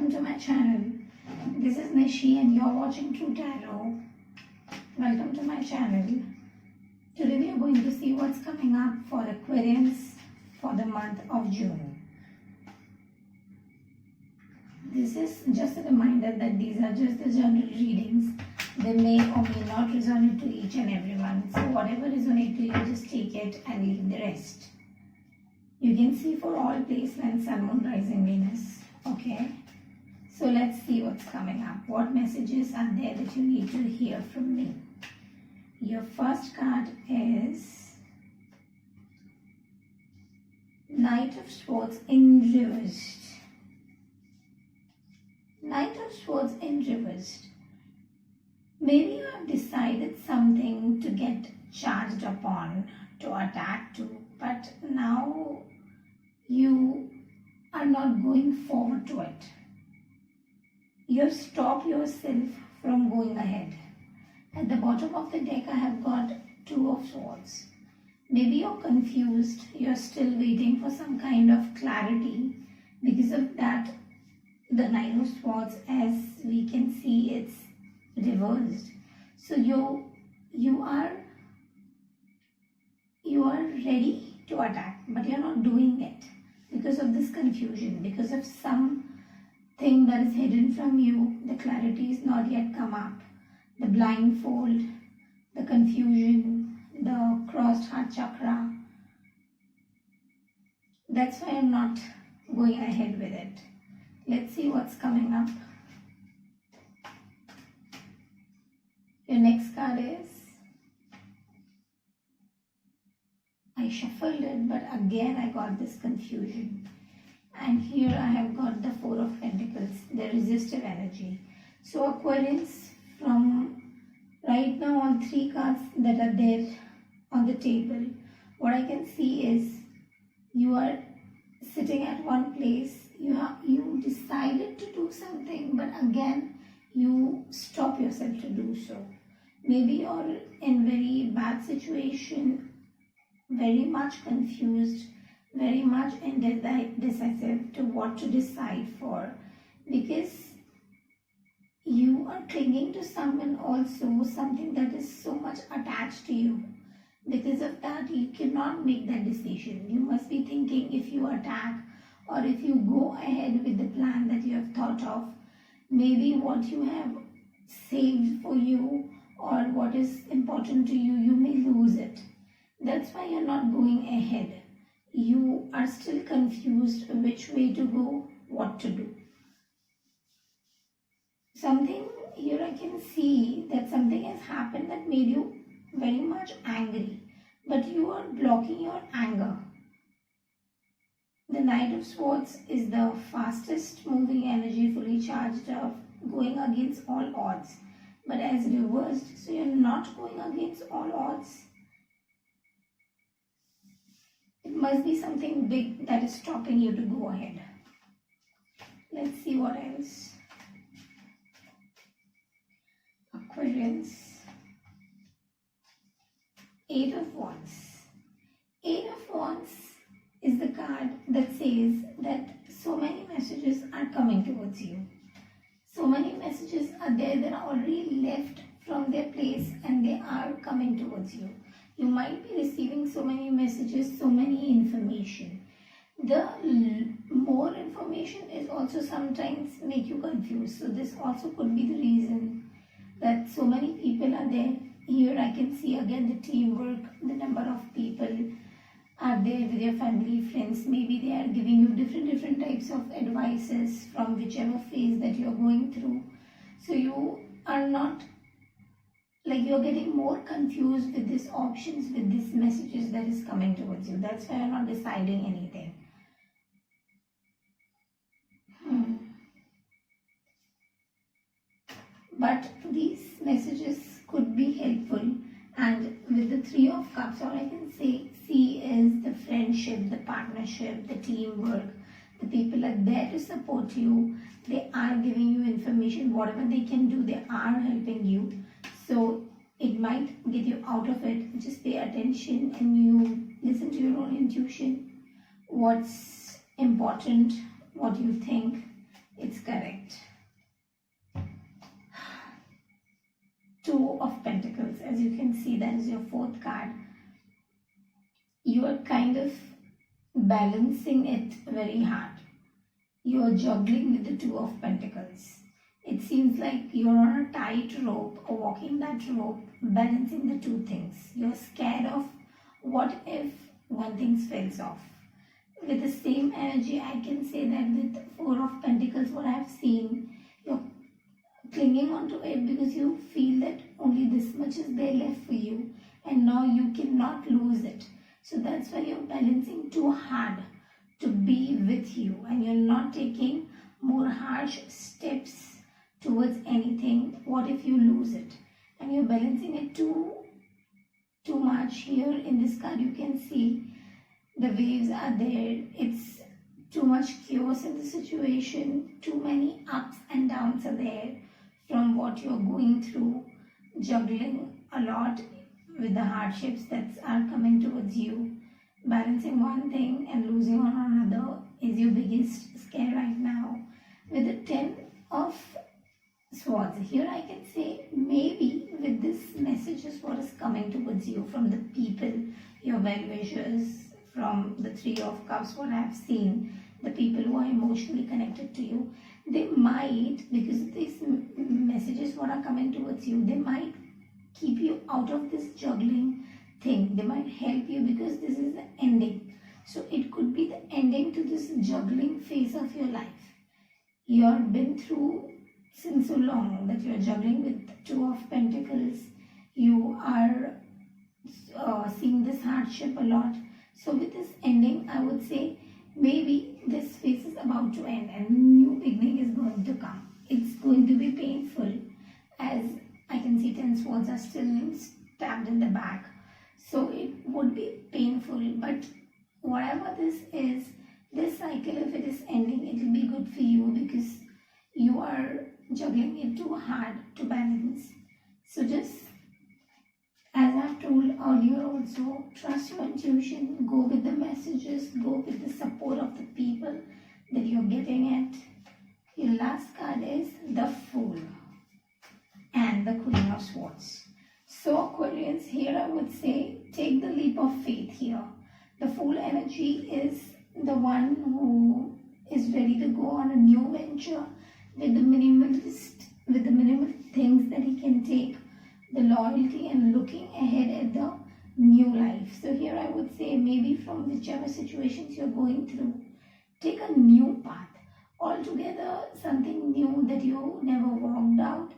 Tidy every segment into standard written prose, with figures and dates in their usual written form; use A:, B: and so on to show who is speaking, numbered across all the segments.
A: welcome to my channel. This is Nishi and you're watching True Tarot. Welcome to my channel. Today we are going to see what's coming up for Aquarians for the month of June. This is just a reminder that these are just the general readings. They may or may not resonate to each and everyone. So whatever resonates to you, just take it and leave the rest. You can see for all placements, Sun, Moon, Rising, Venus. Okay. So let's see what's coming up. What messages are there that you need to hear from me? Your first card is Knight of Swords in reversed. Knight of Swords in reversed. Maybe you have decided something to get charged upon, to attack to, but now you are not going forward to it. You have stopped yourself from going ahead. At the bottom of the deck, I have got Two of Swords. Maybe you're confused, you're still waiting for some kind of clarity. Because of that, the Nine of Swords, as we can see, it's reversed. So you are ready to attack, but you're not doing it because of this confusion, because of something that is hidden from you. The clarity is not yet come up. The blindfold, the confusion, the crossed heart chakra. That's why I'm not going ahead with it. Let's see what's coming up. Your next card is, I shuffled it, but again I got this confusion. And here I have got the Four of Pentacles, the resistive energy. So Aquarians, from right now all three cards that are there on the table, what I can see is you are sitting at one place. You decided to do something, but again you stop yourself to do so. Maybe you're in very bad situation, very much confused, very much indecisive to what to decide for, because you are clinging to someone also, something that is so much attached to you. Because of that, you cannot make that decision. You must be thinking, if you attack or if you go ahead with the plan that you have thought of, maybe what you have saved for you or what is important to you, you may lose it. That's why you're not going ahead. You are still confused which way to go, what to do. Something here I can see that something has happened that made you very much angry, but you are blocking your anger. The Knight of Swords is the fastest moving energy, fully charged up, going against all odds. But as reversed, so you're not going against all odds. It must be something big that is stopping you to go ahead. Let's see what else. Aquarians. Eight of Wands. Eight of Wands is the card that says that so many messages are coming towards you. So many messages are there that are already left from their place and they are coming towards you. You might be receiving so many messages, so many information. The more information is also sometimes make you confused. So this also could be the reason that so many people are there. Here I can see again the teamwork, the number of people are there with your family, friends. Maybe they are giving you different types of advices from whichever phase that you are going through. So you are not, like, you're getting more confused with these options, with these messages that is coming towards you. That's why you're not deciding anything. But these messages could be helpful, and with the Three of Cups, all I can see is the friendship, the partnership, the teamwork. The people are there to support you. They are giving you information. Whatever they can do, they are helping you. So it might get you out of it. Just pay attention and you listen to your own intuition. What's important, what you think, It's correct. Two of Pentacles. As you can see, that is your fourth card. You are kind of balancing it very hard. You are juggling with the Two of Pentacles. It seems like you're on a tight rope or walking that rope, balancing the two things. You're scared of what if one thing falls off. With the same energy, I can say that with Four of Pentacles, what I have seen, you're clinging onto it because you feel that only this much is there left for you and now you cannot lose it. So that's why you're balancing too hard to be with you and you're not taking more harsh steps towards anything. What if you lose it? And you're balancing it too much. Here in this card you can see the waves are there. It's too much chaos in the situation. Too many ups and downs are there from what you're going through. Juggling a lot with the hardships that are coming towards you. Balancing one thing and losing on another is your biggest scare right now. With the 10 of Swords, here I can say maybe with this message is what is coming towards you from the people, your well-wishers, from the Three of Cups, what I have seen, the people who are emotionally connected to you. They might, because of these messages what are coming towards you, they might keep you out of this juggling thing. They might help you because this is the ending. So it could be the ending to this juggling phase of your life. You have been through since so long that you are juggling with Two of Pentacles. You are seeing this hardship a lot. So with this ending, I would say maybe this phase is about to end and new beginning is going to come. It's going to be painful, as I can see 10 swords are still stabbed in the back. So it would be painful, but whatever this is, this cycle, if it is ending, it will be good for you because you are juggling it too hard to balance. So just as I've told earlier also, trust your intuition, go with the messages, go with the support of the people that you're getting at. Your last card is the Fool and the Queen of Swords. So Aquarians, here I would say take the leap of faith here. The Fool energy is the one who is ready to go on a new venture with the minimalist, with the minimal things that he can take, the loyalty and looking ahead at the new life. So here I would say maybe from whichever situations you're going through, take a new path. Altogether something new that you never walked out,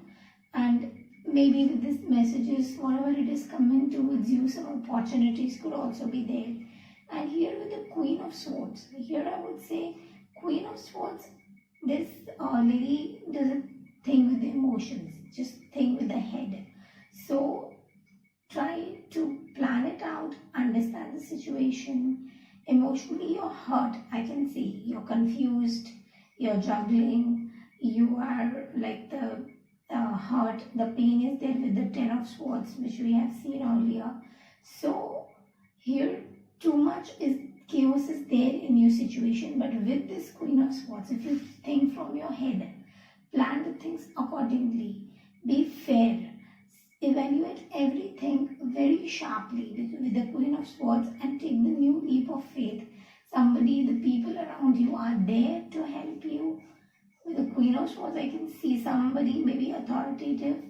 A: and maybe with these messages, whatever it is coming towards you, some opportunities could also be there. And here with the Queen of Swords, here I would say Queen of Swords, this lady doesn't think with the emotions, just think with the head. So try to plan it out, understand the situation. Emotionally you're hurt, I can see. You're confused, you're juggling, you are like the hurt, the pain is there with the 10 of Swords, which we have seen earlier. So here too much is chaos is there in your situation, but with this Queen of Swords, if you think from your head, plan the things accordingly, be fair, evaluate everything very sharply with the Queen of Swords and take the new leap of faith. Somebody, the people around you are there to help you. With the Queen of Swords, I can see somebody, maybe authoritative,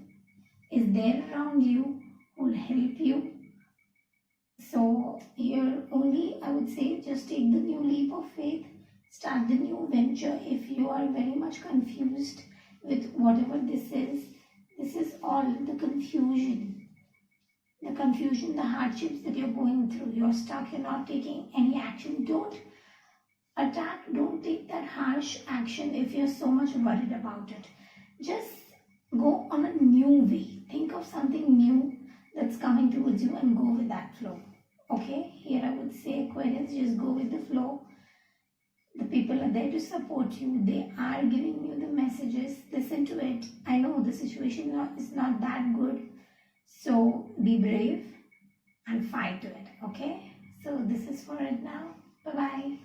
A: is there around you who will help you. So here only I would say just take the new leap of faith, start the new venture. If you are very much confused with whatever this is all the confusion, the hardships that you're going through. You're stuck, you're not taking any action. Don't attack, don't take that harsh action if you're so much worried about it. Just go on a new way. Think of something new that's coming towards you and go with that flow. Okay, here I would say Aquarius, just go with the flow. The people are there to support you. They are giving you the messages. Listen to it. I know the situation is not that good. So be brave and fight to it. Okay, so this is for it now. Bye-bye.